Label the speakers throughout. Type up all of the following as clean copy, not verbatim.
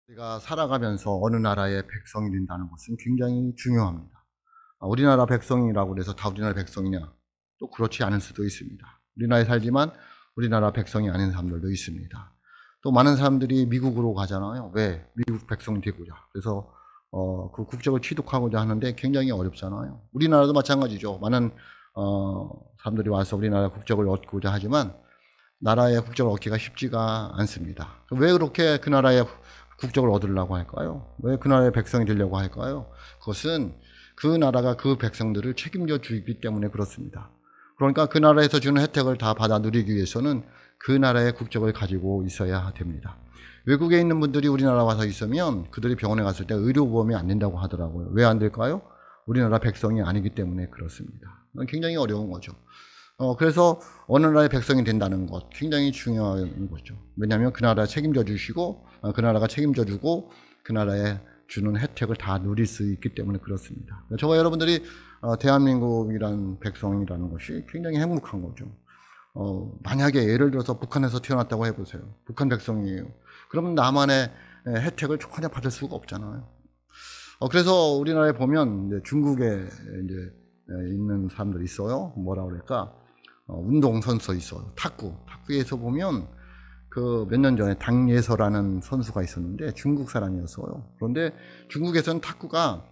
Speaker 1: 우리가 살아가면서 어느 나라의 백성이 된다는 것은 굉장히 중요합니다. 우리나라 백성이라고 해서 다 우리나라 백성이냐? 또 그렇지 않을 수도 있습니다. 우리나라에 살지만 우리나라 백성이 아닌 사람들도 있습니다. 또 많은 사람들이 미국으로 가잖아요. 왜? 미국 백성이 되고자. 그래서 그 국적을 취득하고자 하는데 굉장히 어렵잖아요. 우리나라도 마찬가지죠. 많은 사람들이 와서 우리나라 국적을 얻고자 하지만 나라의 국적을 얻기가 쉽지가 않습니다. 왜 그렇게 그 나라의 국적을 얻으려고 할까요? 왜 그 나라의 백성이 되려고 할까요? 그것은 그 나라가 그 백성들을 책임져 주기 때문에 그렇습니다. 그러니까 그 나라에서 주는 혜택을 다 받아 누리기 위해서는 그 나라의 국적을 가지고 있어야 됩니다. 외국에 있는 분들이 우리나라 와서 있으면 그들이 병원에 갔을 때 의료보험이 안 된다고 하더라고요. 왜 안 될까요? 우리나라 백성이 아니기 때문에 그렇습니다. 굉장히 어려운 거죠. 그래서 어느 나라의 백성이 된다는 것 굉장히 중요한 거죠. 왜냐하면 그 나라 책임져 주시고 그 나라가 책임져 주고 그 나라에 주는 혜택을 다 누릴 수 있기 때문에 그렇습니다. 저와 여러분들이 대한민국이라는 백성이라는 것이 굉장히 행복한 거죠. 만약에 예를 들어서 북한에서 태어났다고 해보세요. 북한 백성이에요. 그러면 남한의 혜택을 전혀 받을 수가 없잖아요. 그래서 우리나라에 보면 이제 중국에 이제 있는 사람들이 있어요. 뭐라 그럴까? 운동선수 있어요. 탁구에서 보면 그 몇 년 전에 당예서라는 선수가 있었는데 중국 사람이었어요. 그런데 중국에서는 탁구가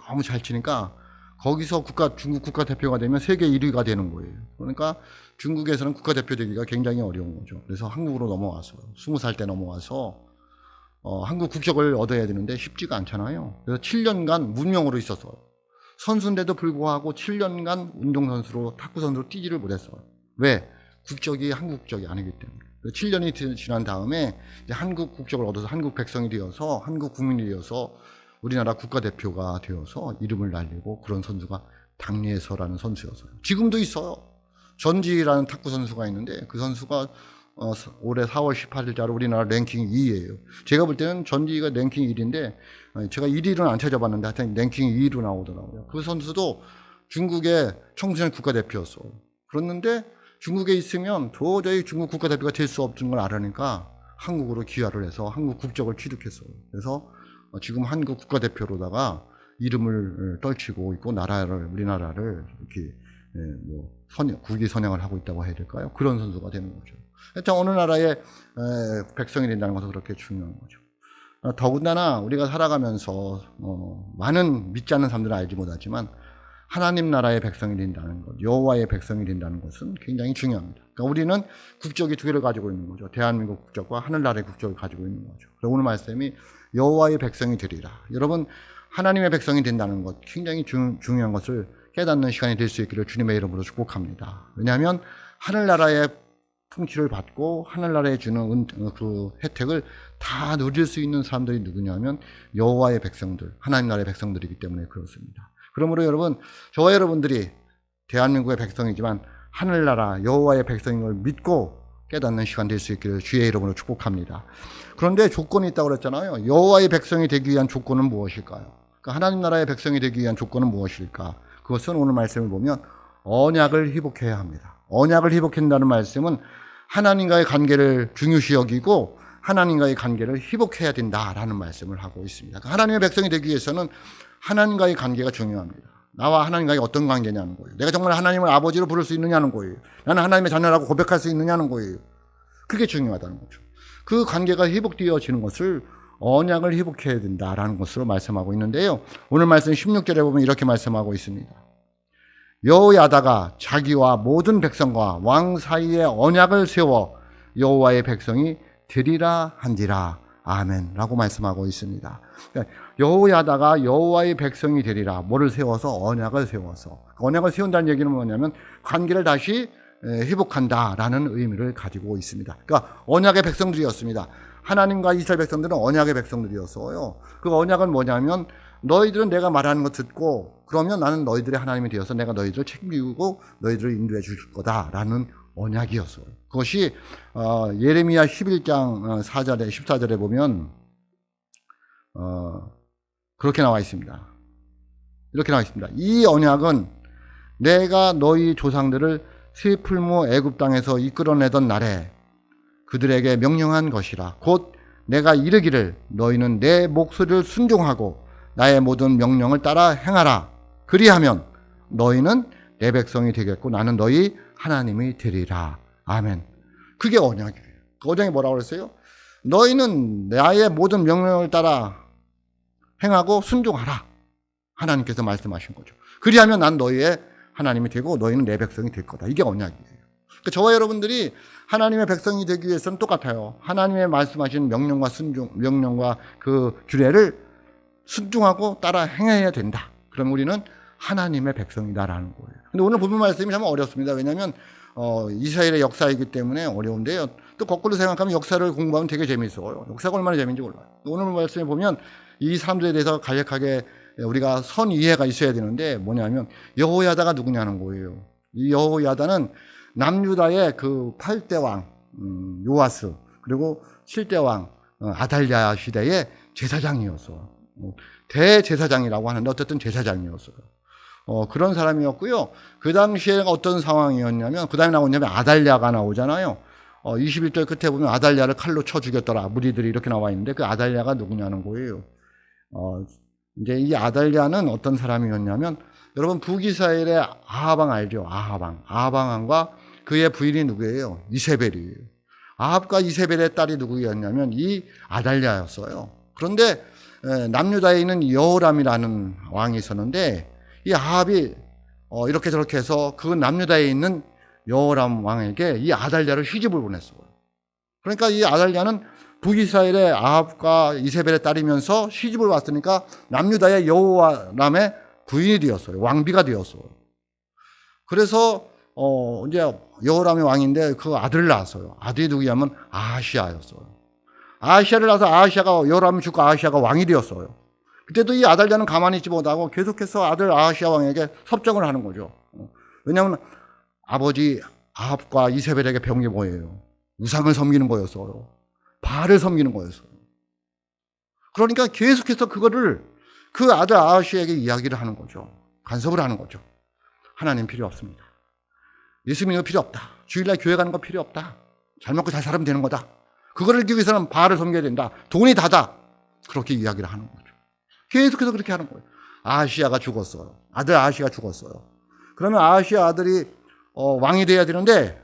Speaker 1: 너무 잘 치니까 거기서 중국 국가대표가 되면 세계 1위가 되는 거예요. 그러니까 중국에서는 국가대표 되기가 굉장히 어려운 거죠. 그래서 한국으로 넘어와서 20살 때 넘어와서 한국 국적을 얻어야 되는데 쉽지가 않잖아요. 그래서 7년간 무명으로 있었어요. 선수인데도 불구하고 7년간 운동선수로 탁구 선수로 뛰지를 못했어요. 왜? 국적이 한국 국적이 아니기 때문에. 7년이 지난 다음에 이제 한국 국적을 얻어서 한국 백성이 되어서 한국 국민이 되어서 우리나라 국가대표가 되어서 이름을 날리고 그런 선수가 당예서라는 선수였어요. 지금도 있어요. 전지라는 탁구 선수가 있는데 그 선수가 올해 4월 18일자로 우리나라 랭킹 2위예요. 제가 볼 때는 전지가 랭킹 1위인데 제가 1위는 안 찾아봤는데 하여튼 랭킹 2위로 나오더라고요. 그 선수도 중국의 청소년 국가대표였어요. 그랬는데 중국에 있으면 도저히 중국 국가대표가 될 수 없는 걸 알으니까 한국으로 귀화를 해서 한국 국적을 취득했어요. 그래서 지금 한국 국가대표로다가 이름을 떨치고 있고 우리나라를 이렇게 국위 선양을 하고 있다고 해야 될까요? 그런 선수가 되는 거죠. 하여튼 어느 나라의 백성이 된다는 것은 그렇게 중요한 거죠. 더군다나 우리가 살아가면서 많은 믿지 않는 사람들은 알지 못하지만 하나님 나라의 백성이 된다는 것, 여호와의 백성이 된다는 것은 굉장히 중요합니다. 그러니까 우리는 국적이 두 개를 가지고 있는 거죠. 대한민국 국적과 하늘나라의 국적을 가지고 있는 거죠. 그래서 오늘 말씀이 여호와의 백성이 되리라. 여러분 하나님의 백성이 된다는 것 굉장히 중요한 것을 깨닫는 시간이 될 수 있기를 주님의 이름으로 축복합니다. 왜냐하면 하늘나라의 통치를 받고 하늘나라에 주는 그 혜택을 다 누릴 수 있는 사람들이 누구냐면 여호와의 백성들, 하나님 나라의 백성들이기 때문에 그렇습니다. 그러므로 여러분, 저와 여러분들이 대한민국의 백성이지만 하늘나라 여호와의 백성인 걸 믿고 깨닫는 시간 될 수 있기를 주의 이름으로 축복합니다. 그런데 조건이 있다고 그랬잖아요. 여호와의 백성이 되기 위한 조건은 무엇일까요? 그러니까 하나님 나라의 백성이 되기 위한 조건은 무엇일까? 그것은 오늘 말씀을 보면 언약을 회복해야 합니다. 언약을 회복한다는 말씀은 하나님과의 관계를 중요시 여기고 하나님과의 관계를 회복해야 된다라는 말씀을 하고 있습니다. 그러니까 하나님의 백성이 되기 위해서는 하나님과의 관계가 중요합니다. 나와 하나님과의 어떤 관계냐는 거예요. 내가 정말 하나님을 아버지로 부를 수 있느냐는 거예요. 나는 하나님의 자녀라고 고백할 수 있느냐는 거예요. 그게 중요하다는 거죠. 그 관계가 회복되어지는 것을 언약을 회복해야 된다라는 것으로 말씀하고 있는데요. 오늘 말씀 16절에 보면 이렇게 말씀하고 있습니다. 여호야다가 자기와 모든 백성과 왕 사이에 언약을 세워 여호와의 백성이 되리라 한지라. 아멘 라고 말씀하고 있습니다. 그러니까 여호야다가 여호와의 백성이 되리라. 뭐를 세워서? 언약을 세워서. 언약을 세운다는 얘기는 뭐냐면 관계를 다시 회복한다라는 의미를 가지고 있습니다. 그러니까 언약의 백성들이었습니다. 하나님과 이스라엘 백성들은 언약의 백성들이었어요. 그 언약은 뭐냐면 너희들은 내가 말하는 거 듣고 그러면 나는 너희들의 하나님이 되어서 내가 너희들을 책임지고 너희들을 인도해 줄 거다라는 언약이었어요. 그것이 예레미야 11장 4절에 14절에 보면 그렇게 나와 있습니다. 이렇게 나와 있습니다. 이 언약은 내가 너희 조상들을 새 풀무 애굽 땅에서 이끌어내던 날에 그들에게 명령한 것이라. 곧 내가 이르기를 너희는 내 목소리를 순종하고 나의 모든 명령을 따라 행하라. 그리하면 너희는 내 백성이 되겠고 나는 너희 하나님이 되리라. 아멘. 그게 언약이에요. 그 언약이 뭐라고 그랬어요? 너희는 나의 모든 명령을 따라 행하고 순종하라. 하나님께서 말씀하신 거죠. 그리하면 난 너희의 하나님이 되고 너희는 내 백성이 될 거다. 이게 언약이에요. 그러니까 저와 여러분들이 하나님의 백성이 되기 위해서는 똑같아요. 하나님의 말씀하신 명령과 그 규례를 순종하고 따라 행해야 된다. 그럼 우리는 하나님의 백성이다라는 거예요. 근데 오늘 본문 말씀이 참 어렵습니다. 왜냐하면 이스라엘의 역사이기 때문에 어려운데요. 또 거꾸로 생각하면 역사를 공부하면 되게 재미있어요. 역사가 얼마나 재미있는지 몰라요. 오늘 말씀에 보면 이 사람들에 대해서 간략하게 우리가 선 이해가 있어야 되는데 뭐냐면 여호야다가 누구냐는 거예요. 이 여호야다는 남유다의 그 8대 왕 요아스 그리고 7대 왕 아달랴 시대의 제사장이었어. 대제사장이라고 하는데 어쨌든 제사장이었어요. 그런 사람이었고요. 그 당시에 어떤 상황이었냐면 그 다음에 나오냐면 아달랴가 나오잖아요. 21절 끝에 보면 아달랴를 칼로 쳐 죽였더라. 무리들이 이렇게 나와 있는데 그 아달랴가 누구냐는 거예요. 이제 이 아달랴는 어떤 사람이었냐면 여러분 북이스라엘의 아하방 알죠? 아하방과 그의 부인이 누구예요? 이세벨이에요. 아합과 이세벨의 딸이 누구였냐면 이 아달랴였어요. 그런데 남유다에 있는 여호람이라는 왕이 있었는데 이 아합이 이렇게 저렇게 해서 그 남유다에 있는 여호람 왕에게 이 아달랴를 시집을 보냈어요. 그러니까 이 아달랴는 북이스라엘의 아합과 이세벨의 딸이면서 시집을 왔으니까 남유다의 여호람의 부인이 되었어요. 왕비가 되었어요. 그래서 이제 여호람이 왕인데 그 아들을 낳았어요. 아들이 누구냐면 아하시아였어요. 아하시아를 낳아서 아하시아가 여호람이 죽고 아하시아가 왕이 되었어요. 그때도 이 아달랴는 가만히 있지 못하고 계속해서 아들 아하시아 왕에게 섭정을 하는 거죠. 왜냐하면 아버지 아합과 이세벨에게 병이 뭐예요? 우상을 섬기는 거였어요. 바알을 섬기는 거였어요. 그러니까 계속해서 그거를 그 아들 아하시아에게 이야기를 하는 거죠. 간섭을 하는 거죠. 하나님 필요 없습니다. 예수 믿는 거 필요 없다. 주일날 교회 가는 거 필요 없다. 잘 먹고 잘 살면 되는 거다. 그거를 하기 위해서는 바알을 섬겨야 된다. 돈이 다다. 그렇게 이야기를 하는 거죠. 계속해서 그렇게 하는 거예요. 아하시아가 죽었어요. 아들 아하시아가 죽었어요. 그러면 아하시아 아들이 왕이 돼야 되는데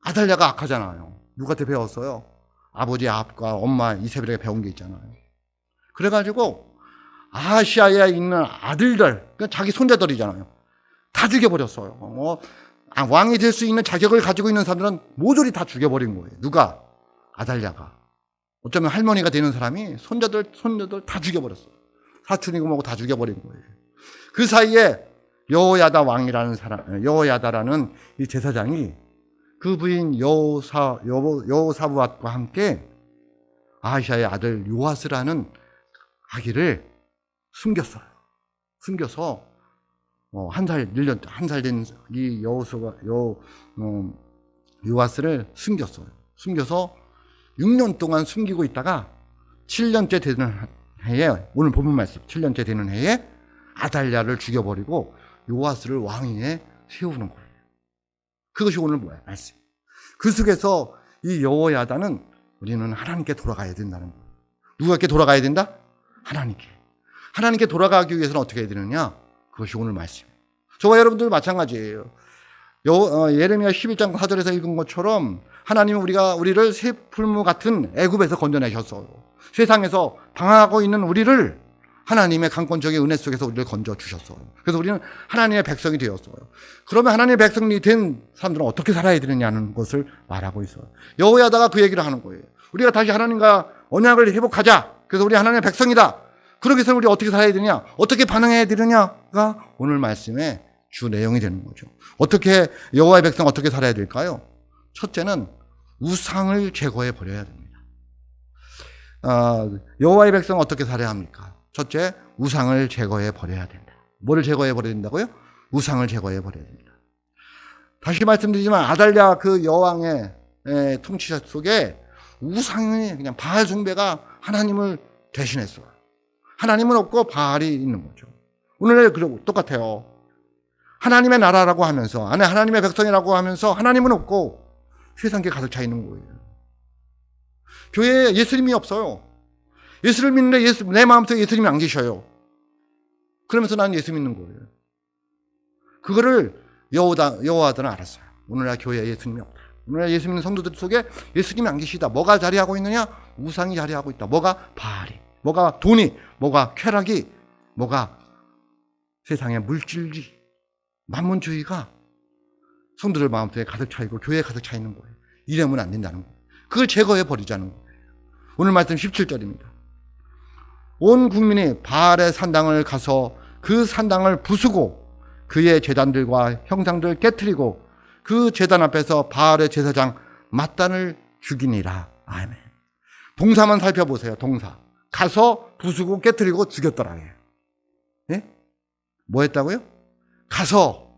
Speaker 1: 아달랴가 악하잖아요. 누구한테 배웠어요? 아버지 아합과 엄마 이세벨에게 배운 게 있잖아요. 그래가지고 아하시아에 있는 아들들, 자기 손자들이잖아요. 다 죽여버렸어요. 왕이 될 수 있는 자격을 가지고 있는 사람들은 모조리 다 죽여버린 거예요. 누가? 아달랴가. 어쩌면 할머니가 되는 사람이 손자들 다 죽여버렸어요. 사촌이고 뭐고 다 죽여버린 거예요. 그 사이에 여호야다 왕이라는 사람, 여호야다라는 이 제사장이 그 부인 여호사부앗과 함께 아하시아의 아들 요아스라는 아기를 숨겼어요. 숨겨서 한 살 된 이 요아스를 숨겼어요. 숨겨서 6년 동안 숨기고 있다가 7년째 되는 해에 오늘 본문 말씀 7년째 되는 해에 아달랴를 죽여버리고 요아스를 왕위에 세우는 거예요. 그것이 오늘 뭐야? 말씀. 그 속에서 이 여호야다는 우리는 하나님께 돌아가야 된다는 거예요. 누구에게 돌아가야 된다? 하나님께. 하나님께 돌아가기 위해서는 어떻게 해야 되느냐? 그것이 오늘 말씀이에요. 저와 여러분들 마찬가지예요. 예레미야 11장 4절에서 읽은 것처럼 하나님은 우리를 새풀무 같은 애굽에서 건져내셨어요. 세상에서 방황하고 있는 우리를 하나님의 강권적인 은혜 속에서 우리를 건져주셨어요. 그래서 우리는 하나님의 백성이 되었어요. 그러면 하나님의 백성이 된 사람들은 어떻게 살아야 되느냐는 것을 말하고 있어요. 여호야다가 그 얘기를 하는 거예요. 우리가 다시 하나님과 언약을 회복하자. 그래서 우리 하나님의 백성이다. 그러기 위해서 우리 어떻게 살아야 되냐? 어떻게 반응해야 되느냐가 오늘 말씀의 주 내용이 되는 거죠. 어떻게 여호와의 백성 어떻게 살아야 될까요? 첫째는 우상을 제거해 버려야 됩니다. 여호와의 백성은 어떻게 살아야 합니까? 첫째, 우상을 제거해 버려야 된다. 뭐를 제거해 버려야 된다고요? 우상을 제거해 버려야 됩니다. 다시 말씀드리지만 아달랴 그 여왕의 통치 속에 우상이 그냥 바알 숭배가 하나님을 대신했어요. 하나님은 없고 바알이 있는 거죠. 오늘 그러고 똑같아요. 하나님의 나라라고 하면서 안에 하나님의 백성이라고 하면서 하나님은 없고 세상에 가득 차 있는 거예요. 교회에 예수님이 없어요. 예수를 믿는데 내 마음속에 예수님이 안 계셔요. 그러면서 난 예수 믿는 거예요. 그거를 여호와들은 알았어요. 오늘날 교회에 예수님이 없다. 오늘날 예수 믿는 성도들 속에 예수님이 안 계시다. 뭐가 자리하고 있느냐? 우상이 자리하고 있다. 뭐가? 바알이, 뭐가 돈이, 뭐가 쾌락이, 뭐가 세상의 물질이, 만문주의가 성도들 마음속에 가득 차 있고 교회에 가득 차 있는 거예요. 이러면 안 된다는 거예요. 그걸 제거해 버리자는 거예요. 오늘 말씀 17절입니다. 온 국민이 바알의 산당을 가서 그 산당을 부수고 그의 제단들과 형상들을 깨트리고 그 제단 앞에서 바알의 제사장 mat단을 죽이니라. 아멘. 동사만 살펴보세요. 동사. 가서 부수고 깨트리고 죽였더라. 예? 뭐 했다고요? 가서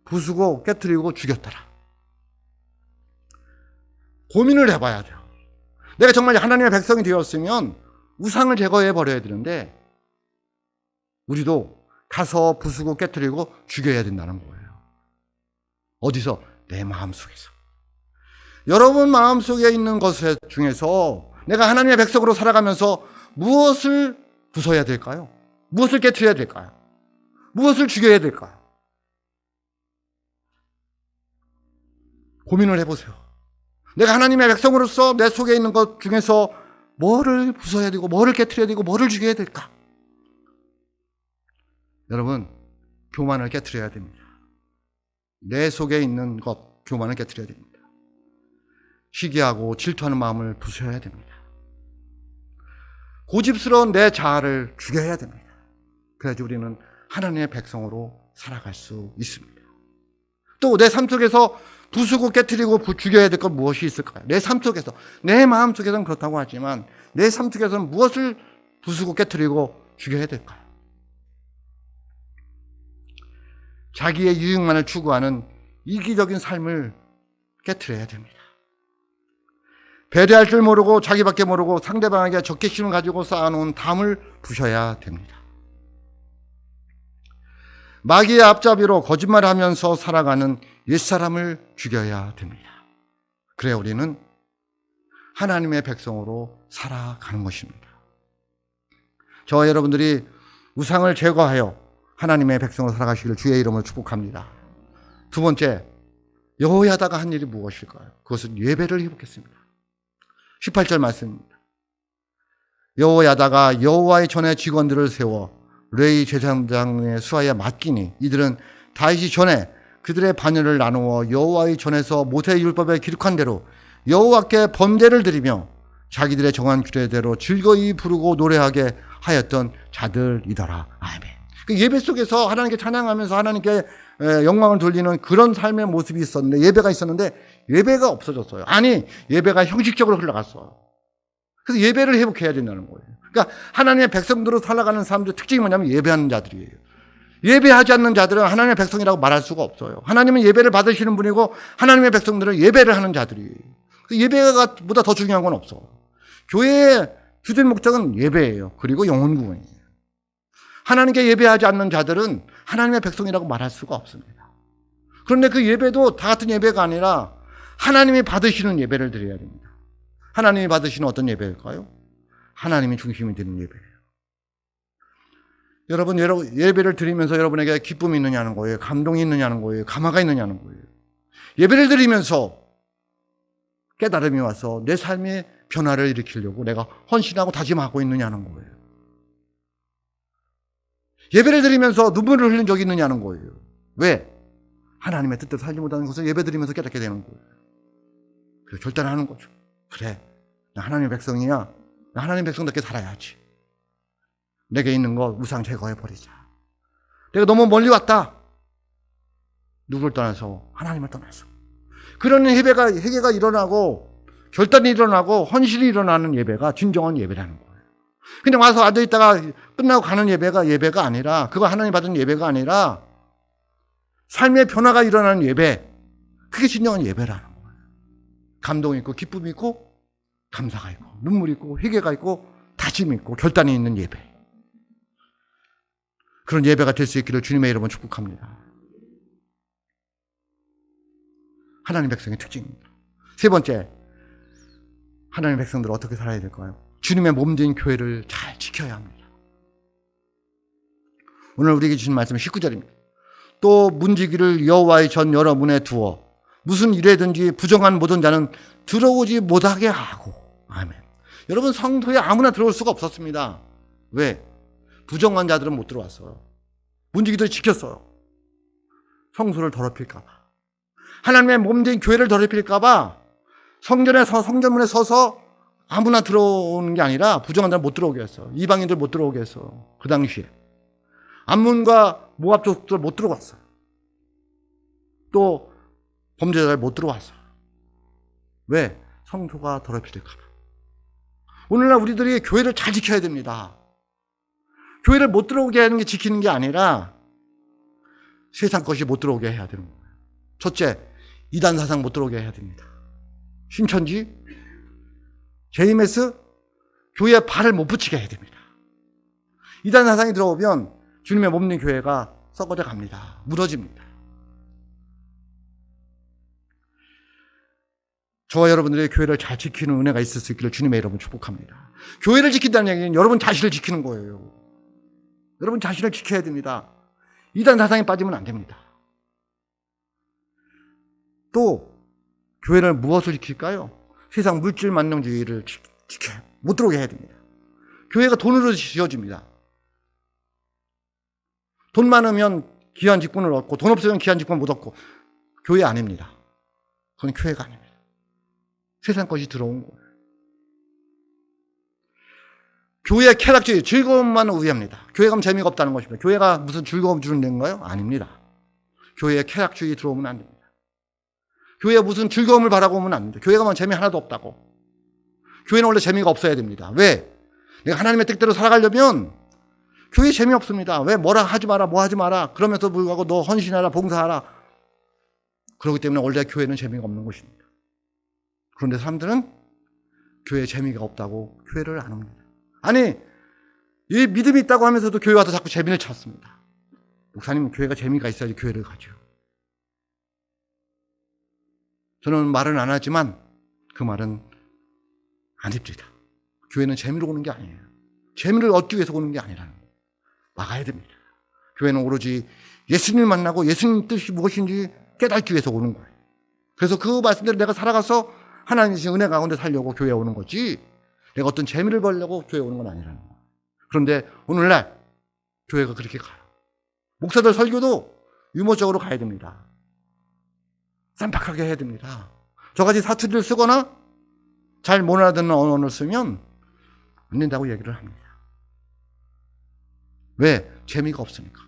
Speaker 1: 부수고 깨트리고 죽였더라. 고민을 해봐야 돼요. 내가 정말 하나님의 백성이 되었으면 우상을 제거해 버려야 되는데 우리도 가서 부수고 깨트리고 죽여야 된다는 거예요. 어디서? 내 마음속에서. 여러분 마음속에 있는 것 중에서 내가 하나님의 백성으로 살아가면서 무엇을 부숴야 될까요? 무엇을 깨트려야 될까요? 무엇을 죽여야 될까요? 고민을 해보세요. 내가 하나님의 백성으로서 내 속에 있는 것 중에서 뭐를 부숴야 되고 뭐를 깨트려야 되고 뭐를 죽여야 될까? 여러분, 교만을 깨트려야 됩니다. 내 속에 있는 것, 교만을 깨트려야 됩니다. 시기하고 질투하는 마음을 부숴야 됩니다. 고집스러운 내 자아를 죽여야 됩니다. 그래야지 우리는 하나님의 백성으로 살아갈 수 있습니다. 또 내 삶 속에서 부수고 깨트리고 죽여야 될 건 무엇이 있을까요? 내 삶 속에서, 내 마음 속에서는 그렇다고 하지만 내 삶 속에서는 무엇을 부수고 깨트리고 죽여야 될까요? 자기의 유익만을 추구하는 이기적인 삶을 깨트려야 됩니다. 배려할 줄 모르고 자기밖에 모르고 상대방에게 적개심을 가지고 쌓아놓은 담을 부셔야 됩니다. 마귀의 앞잡이로 거짓말하면서 살아가는 옛사람을 죽여야 됩니다. 그래야 우리는 하나님의 백성으로 살아가는 것입니다. 저와 여러분들이 우상을 제거하여 하나님의 백성으로 살아가시기를 주의 이름으로 축복합니다. 두 번째, 여호야다가 한 일이 무엇일까요? 그것은 예배를 회복했습니다. 18절 말씀입니다. 여호야다가 여호와의 전에 직원들을 세워 레위 제사장의 수하에 맡기니 이들은 다윗이 전에 그들의 반열을 나누어 여호와의 전에서 모세의 율법에 기록한 대로 여호와께 번제를 드리며 자기들의 정한 규례대로 즐거이 부르고 노래하게 하였던 자들이더라. 아멘. 그 예배 속에서 하나님께 찬양하면서 하나님께 영광을 돌리는 그런 삶의 모습이 있었는데, 예배가 있었는데 예배가 없어졌어요. 아니, 예배가 형식적으로 흘러갔어요. 그래서 예배를 회복해야 된다는 거예요. 그러니까 하나님의 백성들로 살아가는 사람들의 특징이 뭐냐면 예배하는 자들이에요. 예배하지 않는 자들은 하나님의 백성이라고 말할 수가 없어요. 하나님은 예배를 받으시는 분이고 하나님의 백성들은 예배를 하는 자들이에요. 예배가 보다 더 중요한 건 없어. 교회의 주된 목적은 예배예요. 그리고 영혼 구원이에요. 하나님께 예배하지 않는 자들은 하나님의 백성이라고 말할 수가 없습니다. 그런데 그 예배도 다 같은 예배가 아니라 하나님이 받으시는 예배를 드려야 됩니다. 하나님이 받으시는 어떤 예배일까요? 하나님이 중심이 되는 예배예요. 여러분, 예배를 드리면서 여러분에게 기쁨이 있느냐는 거예요. 감동이 있느냐는 거예요. 감화가 있느냐는 거예요. 예배를 드리면서 깨달음이 와서 내 삶의 변화를 일으키려고 내가 헌신하고 다짐하고 있느냐는 거예요. 예배를 드리면서 눈물을 흘린 적이 있느냐는 거예요. 왜? 하나님의 뜻대로 살지 못하는 것을 예배 드리면서 깨닫게 되는 거예요. 그래서 결단하는 거죠. 그래, 나 하나님의 백성이야. 나 하나님의 백성답게 살아야지. 내게 있는 거 우상 제거해버리자. 내가 너무 멀리 왔다. 누구를 떠나서? 하나님을 떠나서. 그런 회개가 일어나고 결단이 일어나고 헌신이 일어나는 예배가 진정한 예배라는 거예요. 그냥 와서 앉아있다가 끝나고 가는 예배가 아니라, 그거 하나님 받은 예배가 아니라 삶의 변화가 일어나는 예배, 그게 진정한 예배라는 거예요. 감동이 있고 기쁨이 있고 감사가 있고 눈물이 있고 회개가 있고 다짐이 있고 결단이 있는 예배, 그런 예배가 될 수 있기를 주님의 이름으로 축복합니다. 하나님 백성의 특징입니다. 세 번째, 하나님의 백성들 어떻게 살아야 될까요? 주님의 몸된 교회를 잘 지켜야 합니다. 오늘 우리에게 주신 말씀은 19절입니다. 또 문지기를 여호와의 전 여러 문에 두어 무슨 일에든지 부정한 모든 자는 들어오지 못하게 하고. 아멘. 여러분, 성도에 아무나 들어올 수가 없었습니다. 왜? 부정한 자들은 못 들어왔어요. 문지기들이 지켰어요. 성소를 더럽힐까 봐. 하나님의 몸된 교회를 더럽힐까 봐 성전문에 서서 아무나 들어오는 게 아니라 부정한 자는 못 들어오게 했어요. 이방인들 못 들어오게 했어요. 그 당시에 암몬과 모압 족들 못 들어왔어요. 또 범죄자를 못 들어왔어요. 왜? 성소가 더럽힐까 봐. 오늘날 우리들이 교회를 잘 지켜야 됩니다. 교회를 못 들어오게 하는 게 지키는 게 아니라 세상 것이 못 들어오게 해야 되는 거예요. 첫째, 이단 사상 못 들어오게 해야 됩니다. 신천지, JMS, 교회에 발을 못 붙이게 해야 됩니다. 이단 사상이 들어오면 주님의 몸된 교회가 썩어져 갑니다. 무너집니다. 저와 여러분들의 교회를 잘 지키는 은혜가 있을 수 있기를 주님의 이름으로 축복합니다. 교회를 지킨다는 얘기는 여러분 자신을 지키는 거예요. 여러분 자신을 지켜야 됩니다. 이단 사상에 빠지면 안 됩니다. 또 교회를 무엇을 지킬까요? 세상 물질 만능주의를 지켜요. 못 들어오게 해야 됩니다. 교회가 돈으로 지어집니다. 돈 많으면 귀한 직분을 얻고 돈 없으면 귀한 직분 못 얻고. 교회 아닙니다. 그건 교회가 아닙니다. 세상 것이 들어온 거예요. 교회의 쾌락주의, 즐거움만 우회합니다. 교회 가면 재미가 없다는 것입니다. 교회가 무슨 즐거움 주는 데인가요? 아닙니다. 교회의 쾌락주의 들어오면 안 됩니다. 교회에 무슨 즐거움을 바라고 오면 안 됩니다. 교회 가면 재미 하나도 없다고. 교회는 원래 재미가 없어야 됩니다. 왜? 내가 하나님의 뜻대로 살아가려면 교회 재미없습니다. 왜? 뭐라 하지 마라, 뭐 하지 마라. 그러면서 불구하고 너 헌신하라, 봉사하라. 그렇기 때문에 원래 교회는 재미가 없는 것입니다. 그런데 사람들은 교회에 재미가 없다고 교회를 안 옵니다. 아니, 이 믿음이 있다고 하면서도 교회 와서 자꾸 재미를 찾습니다. 목사님, 교회가 재미가 있어야지 교회를 가죠. 저는 말은 안 하지만 그 말은 아닙니다. 교회는 재미로 오는 게 아니에요. 재미를 얻기 위해서 오는 게 아니라는 거예요. 막아야 됩니다. 교회는 오로지 예수님을 만나고 예수님 뜻이 무엇인지 깨닫기 위해서 오는 거예요. 그래서 그 말씀대로 내가 살아가서 하나님 주신 은혜 가운데 살려고 교회에 오는 거지, 내가 어떤 재미를 벌려고 교회에 오는 건 아니라는 거예요. 그런데 오늘날 교회가 그렇게 가요. 목사들 설교도 유머적으로 가야 됩니다. 쌈박하게 해야 됩니다. 저같이 사투리를 쓰거나 잘 못 알아듣는 언어를 쓰면 안 된다고 얘기를 합니다. 왜? 재미가 없으니까.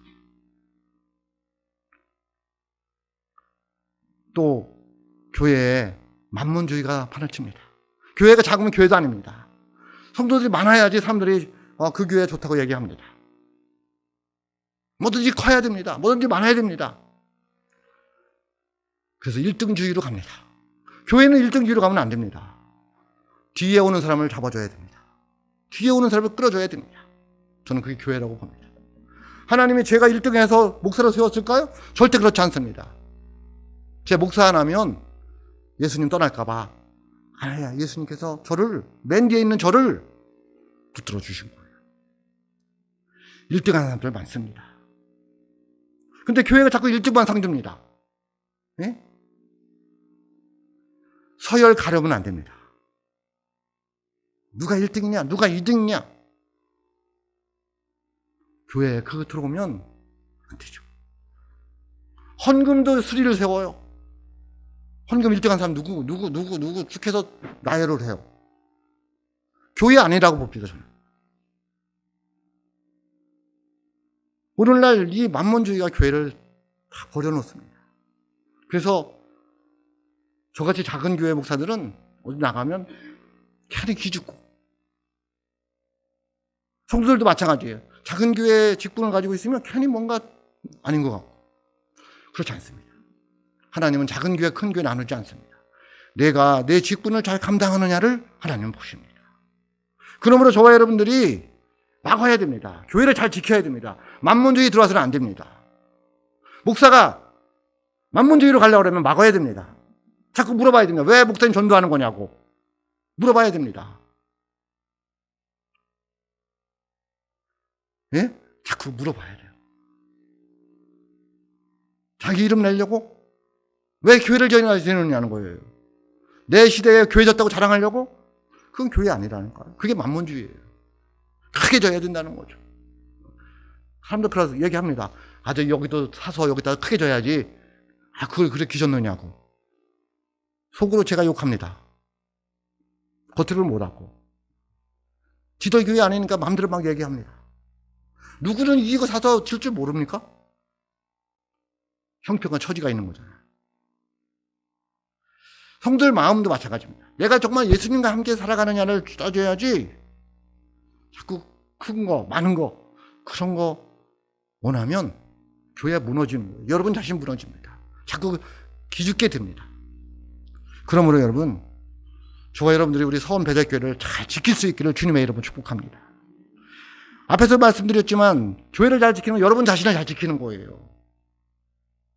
Speaker 1: 또 교회에 만문주의가 판을 칩니다. 교회가 작으면 교회도 아닙니다. 성도들이 많아야지 사람들이 그 교회 좋다고 얘기합니다. 뭐든지 커야 됩니다. 뭐든지 많아야 됩니다. 그래서 1등주의로 갑니다. 교회는 1등주의로 가면 안 됩니다. 뒤에 오는 사람을 잡아줘야 됩니다. 뒤에 오는 사람을 끌어줘야 됩니다. 저는 그게 교회라고 봅니다. 하나님이 제가 1등해서 목사로 세웠을까요? 절대 그렇지 않습니다. 제 목사 하나면 예수님 떠날까봐, 아니야, 예수님께서 맨 뒤에 있는 저를 붙들어 주신 거예요. 1등 하는 사람들 많습니다. 근데 교회가 자꾸 1등만 상줍니다. 네? 서열 가려면 안 됩니다. 누가 1등이냐, 누가 2등이냐. 교회에 그거 들어오면 안 되죠. 헌금도 수리를 세워요. 헌금 1등한 사람 누구 쭉 해서 나열을 해요. 교회 아니라고 봅니다, 저는. 오늘날 이 만문주의가 교회를 다 버려놓습니다. 그래서 저같이 작은 교회 목사들은 어디 나가면 괜히 기죽고, 성도들도 마찬가지예요. 작은 교회 직분을 가지고 있으면 괜히 뭔가 아닌 것 같고. 그렇지 않습니다. 하나님은 작은 교회, 큰 교회 나누지 않습니다. 내가 내 직분을 잘 감당하느냐를 하나님은 보십니다. 그러므로 저와 여러분들이 막아야 됩니다. 교회를 잘 지켜야 됩니다. 만문주의 들어와서는 안 됩니다. 목사가 만문주의로 가려고 그러면 막아야 됩니다. 자꾸 물어봐야 됩니다. 왜 목사님 전도하는 거냐고. 물어봐야 됩니다. 예? 자꾸 물어봐야 돼요. 자기 이름 내려고? 왜 교회를 지내느냐는 거예요. 내 시대에 교회 졌다고 자랑하려고? 그건 교회 아니라는 거예요. 그게 만몬주의예요. 크게 져야 된다는 거죠. 사람들 그래서 얘기합니다. 저 여기도 사서 여기다 크게 져야지. 그걸 그렇게 졌느냐고. 속으로 제가 욕합니다. 겉으로 못하고. 지도교회 아니니까 마음대로 막 얘기합니다. 누구는 이거 사서 질 줄 모릅니까? 형평한 처지가 있는 거잖아요. 성도들 마음도 마찬가지입니다. 내가 정말 예수님과 함께 살아가느냐를 따져야지 자꾸 큰 거, 많은 거, 그런 거 원하면 교회가 무너지는 거예요. 여러분 자신 무너집니다. 자꾸 기죽게 됩니다. 그러므로 여러분, 저와 여러분들이 우리 서원 배대교회를 잘 지킬 수 있기를 주님의 이름으로 축복합니다. 앞에서 말씀드렸지만 교회를 잘 지키는 건 여러분 자신을 잘 지키는 거예요.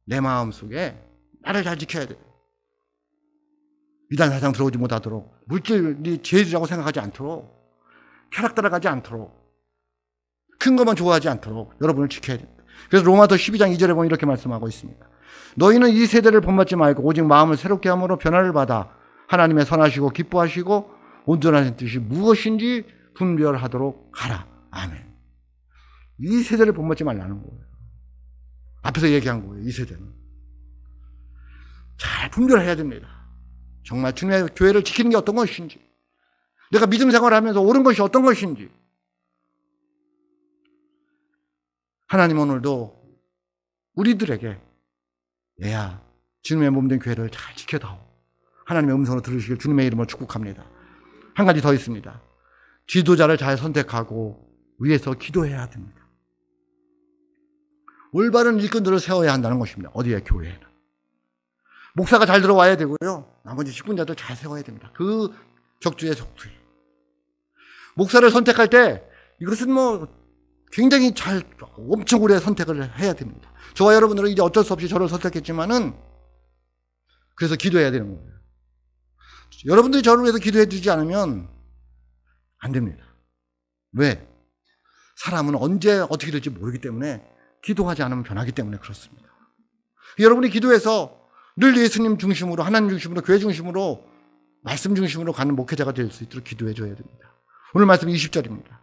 Speaker 1: 내 마음 속에 나를 잘 지켜야 돼요. 이단 사상 들어오지 못하도록, 물질이 죄이라고 생각하지 않도록, 쾌락 따라가지 않도록, 큰 것만 좋아하지 않도록 여러분을 지켜야 됩니다. 그래서 로마서 12장 2절에 보면 이렇게 말씀하고 있습니다. 너희는 이 세대를 본받지 말고 오직 마음을 새롭게 함으로 변화를 받아 하나님의 선하시고 기뻐하시고 온전하신 뜻이 무엇인지 분별하도록 하라. 아멘. 이 세대를 본받지 말라는 거예요. 앞에서 얘기한 거예요. 이 세대는 잘 분별해야 됩니다. 정말 주님의 교회를 지키는 게 어떤 것인지, 내가 믿음 생활을 하면서 옳은 것이 어떤 것인지. 하나님 오늘도 우리들에게 얘야 주님의 몸된 교회를 잘 지켜다오. 하나님의 음성을 들으시길 주님의 이름으로 축복합니다. 한 가지 더 있습니다. 지도자를 잘 선택하고 위에서 기도해야 됩니다. 올바른 일꾼들을 세워야 한다는 것입니다. 어디에? 교회에는. 목사가 잘 들어와야 되고요. 나머지 직분자들 잘 세워야 됩니다. 그 적주의 적주. 목사를 선택할 때 이것은 굉장히 잘 엄청 오래 선택을 해야 됩니다. 저와 여러분들은 이제 어쩔 수 없이 저를 선택했지만은 그래서 기도해야 되는 거예요. 여러분들이 저를 위해서 기도해 주지 않으면 안 됩니다. 왜? 사람은 언제 어떻게 될지 모르기 때문에 기도하지 않으면 변하기 때문에 그렇습니다. 여러분이 기도해서 늘 예수님 중심으로, 하나님 중심으로, 교회 중심으로, 말씀 중심으로 가는 목회자가 될 수 있도록 기도해 줘야 됩니다. 오늘 말씀 20절입니다.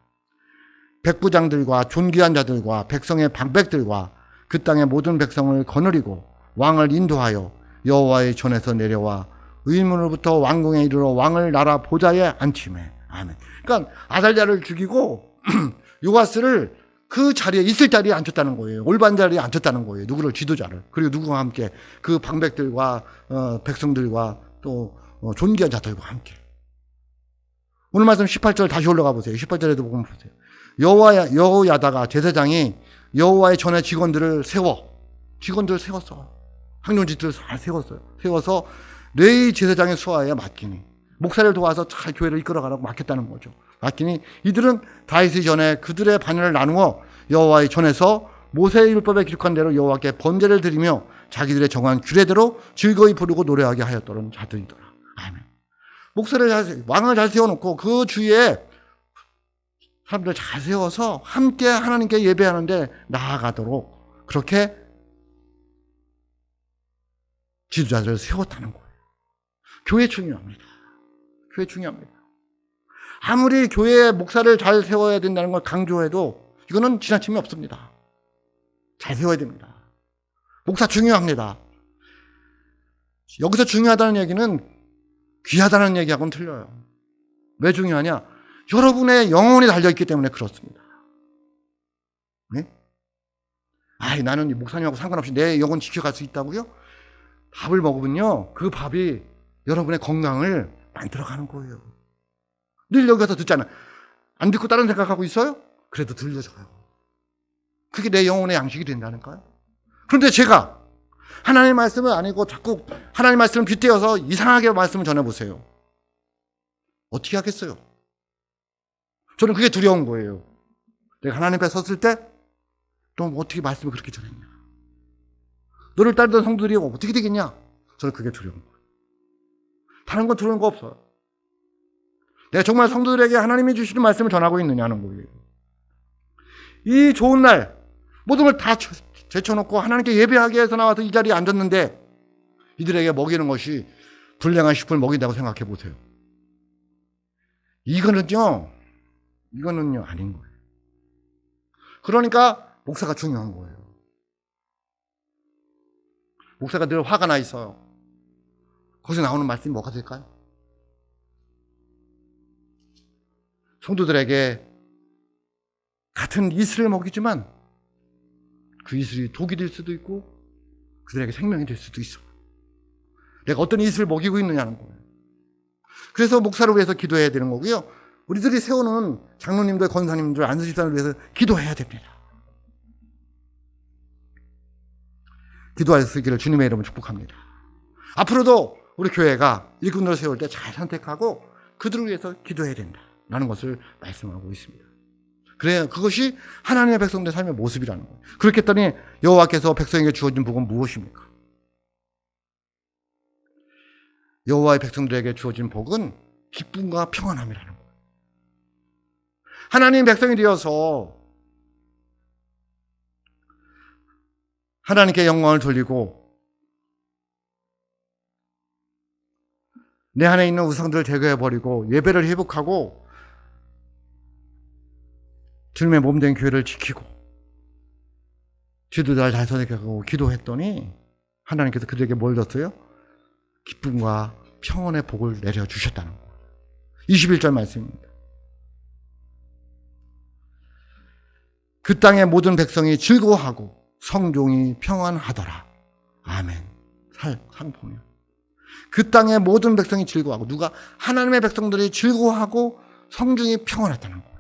Speaker 1: 백부장들과 존귀한 자들과 백성의 방백들과 그 땅의 모든 백성을 거느리고 왕을 인도하여 여호와의 전에서 내려와 의문으로부터 왕궁에 이르러 왕을 나라 보좌에 앉히매. 아멘. 그러니까 아달랴를 죽이고 요아스를 그 자리에 있을 자리에 앉혔다는 거예요. 올바른 자리에 앉혔다는 거예요. 누구를? 지도자를. 그리고 누구와 함께? 그 방백들과 백성들과 또 존귀한 자들과 함께. 오늘 말씀 18절 다시 올라가 보세요. 18절에도 보면 보세요. 여호야다가 제사장이 여호와의 전에 직원들을 세웠어. 항존지들을 잘 세웠어요. 세워서 레위 제사장의 수하에 맡기니, 목사를 도와서 잘 교회를 이끌어가라고 맡겼다는 거죠. 맡기니 이들은 다윗의 전에 그들의 반열을 나누어 여호와의 전에서 모세의 율법에 기록한 대로 여호와께 번제를 드리며 자기들의 정한 규례대로 즐거이 부르고 노래하게 하였더런 자들이더라. 아멘. 왕을 잘 세워놓고 그 주위에 사람들 잘 세워서 함께 하나님께 예배하는데 나아가도록 그렇게 지도자들을 세웠다는 거예요. 교회 중요합니다. 교회 중요합니다. 아무리 교회의 목사를 잘 세워야 된다는 걸 강조해도 이거는 지나침이 없습니다. 잘 세워야 됩니다. 목사 중요합니다. 여기서 중요하다는 얘기는 귀하다는 얘기하고는 틀려요. 왜 중요하냐? 여러분의 영혼이 달려있기 때문에 그렇습니다. 네? 나는 목사님하고 상관없이 내 영혼 지켜갈 수 있다고요? 밥을 먹으면요, 그 밥이 여러분의 건강을 만들어가는 거예요. 늘 여기 가서 듣잖아요. 안 듣고 다른 생각하고 있어요? 그래도 들려줘요. 그게 내 영혼의 양식이 된다니까요. 그런데 제가 하나님의 말씀은 아니고 자꾸 하나님의 말씀을 빗대어서 이상하게 말씀을 전해보세요. 어떻게 하겠어요? 저는 그게 두려운 거예요. 내가 하나님 앞에 섰을 때 또 어떻게 말씀을 그렇게 전했냐. 너를 따르던 성도들이 어떻게 되겠냐. 저는 그게 두려운 거예요. 다른 건 두려운 거 없어요. 내가 정말 성도들에게 하나님이 주시는 말씀을 전하고 있느냐는 거예요. 이 좋은 날 모든 걸 다 제쳐놓고 하나님께 예배하기 위해서 나와서 이 자리에 앉았는데 이들에게 먹이는 것이 불량한 식품을 먹인다고 생각해 보세요. 이거는요 아닌 거예요. 그러니까 목사가 중요한 거예요. 목사가 늘 화가 나 있어요. 거기서 나오는 말씀이 뭐가 될까요? 성도들에게 같은 이슬을 먹이지만 그 이슬이 독이 될 수도 있고 그들에게 생명이 될 수도 있어. 내가 어떤 이슬을 먹이고 있느냐는 거예요. 그래서 목사를 위해서 기도해야 되는 거고요. 우리들이 세우는 장로님들, 권사님들, 안수집사를 위해서 기도해야 됩니다. 기도할 수 있기를 주님의 이름으로 축복합니다. 앞으로도 우리 교회가 일꾼들을 세울 때 잘 선택하고 그들을 위해서 기도해야 된다라는 것을 말씀하고 있습니다. 그래야 그것이 하나님의 백성들의 삶의 모습이라는 거예요. 그렇게 했더니 여호와께서 백성에게 주어진 복은 무엇입니까? 여호와의 백성들에게 주어진 복은 기쁨과 평안함이라는 거예요. 하나님의 백성이 되어서 하나님께 영광을 돌리고 내 안에 있는 우상들을 제거해버리고 예배를 회복하고 주님의 몸된 교회를 지키고 지도자를 잘 선택하고 기도했더니 하나님께서 그들에게 뭘 줬어요? 기쁨과 평안의 복을 내려주셨다는 거예요. 21절 말씀입니다. 그 땅의 모든 백성이 즐거워하고 성종이 평안하더라. 아멘. 상품이요. 그 땅의 모든 백성이 즐거워하고, 누가? 하나님의 백성들이 즐거워하고 성중이 평안했다는 거예요.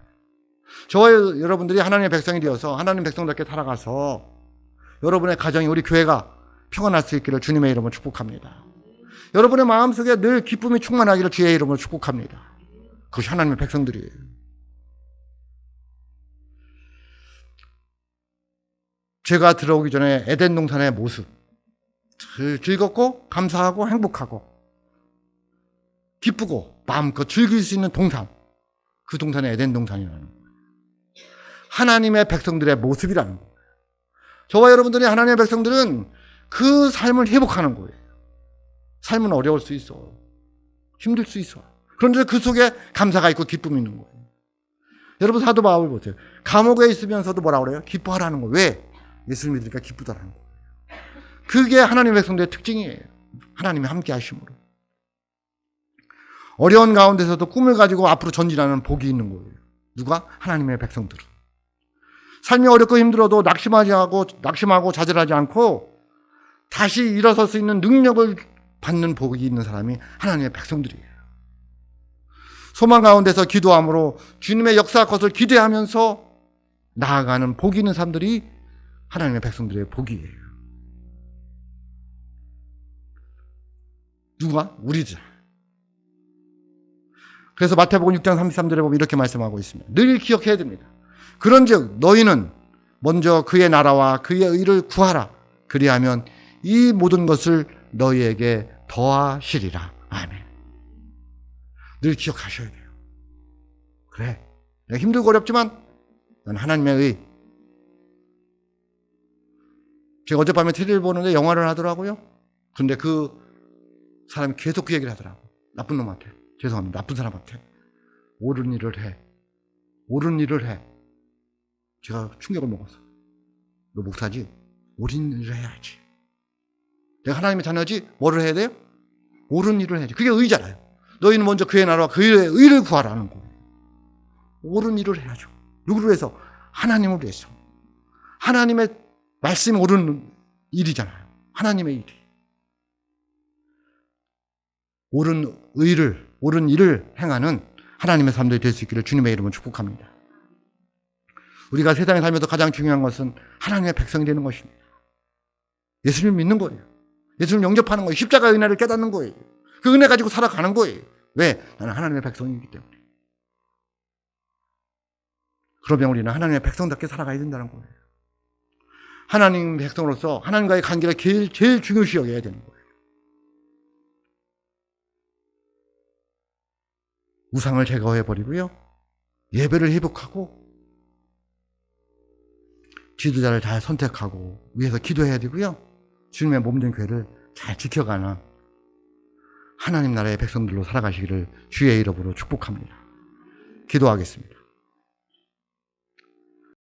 Speaker 1: 저와 여러분들이 하나님의 백성이 되어서 하나님 백성답게 살아가서 여러분의 가정이, 우리 교회가 평안할 수 있기를 주님의 이름으로 축복합니다. 여러분의 마음속에 늘 기쁨이 충만하기를 주의 이름으로 축복합니다. 그것이 하나님의 백성들이에요. 제가 들어오기 전에 에덴 동산의 모습, 즐겁고 감사하고 행복하고 기쁘고 마음껏 즐길 수 있는 동산, 그 동산이 에덴 동산이라는 거예요. 하나님의 백성들의 모습이라는 거예요. 저와 여러분들이 하나님의 백성들은 그 삶을 회복하는 거예요. 삶은 어려울 수 있어. 힘들 수 있어. 그런데 그 속에 감사가 있고 기쁨이 있는 거예요. 여러분 사도 바울 보세요. 감옥에 있으면서도 뭐라 그래요? 기뻐하라는 거예요. 왜? 예수를 믿으니까 기쁘다라는 거예요. 그게 하나님의 백성들의 특징이에요. 하나님이 함께 하심으로. 어려운 가운데서도 꿈을 가지고 앞으로 전진하는 복이 있는 거예요. 누가? 하나님의 백성들은. 삶이 어렵고 힘들어도 낙심하고 좌절하지 않고 다시 일어설 수 있는 능력을 받는 복이 있는 사람이 하나님의 백성들이에요. 소망 가운데서 기도함으로 주님의 역사 것을 기대하면서 나아가는 복이 있는 사람들이 하나님의 백성들의 복이에요. 누가? 우리들. 그래서 마태복음 6장 33절에 보면 이렇게 말씀하고 있습니다. 늘 기억해야 됩니다. 그런즉 너희는 먼저 그의 나라와 그의 의를 구하라. 그리하면 이 모든 것을 너희에게 더하시리라. 아멘. 늘 기억하셔야 돼요. 그래, 내가 힘들고 어렵지만 난 하나님의 의. 제가 어젯밤에 TV를 보는데 영화를 하더라고요. 근데 그 사람이 계속 그 얘기를 하더라고요. 나쁜 놈한테. 죄송합니다. 나쁜 사람한테. 옳은 일을 해. 옳은 일을 해. 제가 충격을 먹었어요. 너 목사지? 옳은 일을 해야지. 내가 하나님의 자녀지? 뭐를 해야 돼요? 옳은 일을 해야지. 그게 의잖아요. 너희는 먼저 그의 나라와 그의 의를 구하라는 거예요. 옳은 일을 해야죠. 누구를 위해서? 하나님을 위해서. 하나님의 말씀이 옳은 일이잖아요. 하나님의 일이. 옳은 일을 행하는 하나님의 사람들이 될 수 있기를 주님의 이름으로 축복합니다. 우리가 세상에 살면서 가장 중요한 것은 하나님의 백성이 되는 것입니다. 예수님을 믿는 거예요. 예수님을 영접하는 거예요. 십자가의 은혜를 깨닫는 거예요. 그 은혜 가지고 살아가는 거예요. 왜? 나는 하나님의 백성이기 때문에. 그러면 우리는 하나님의 백성답게 살아가야 된다는 거예요. 하나님 백성으로서 하나님과의 관계를 제일 중요시 여겨야 되는 거예요. 우상을 제거해버리고요. 예배를 회복하고 지도자를 잘 선택하고 위해서 기도해야 되고요. 주님의 몸된 교회를 잘 지켜가는 하나님 나라의 백성들로 살아가시기를 주의 이름으로 축복합니다. 기도하겠습니다.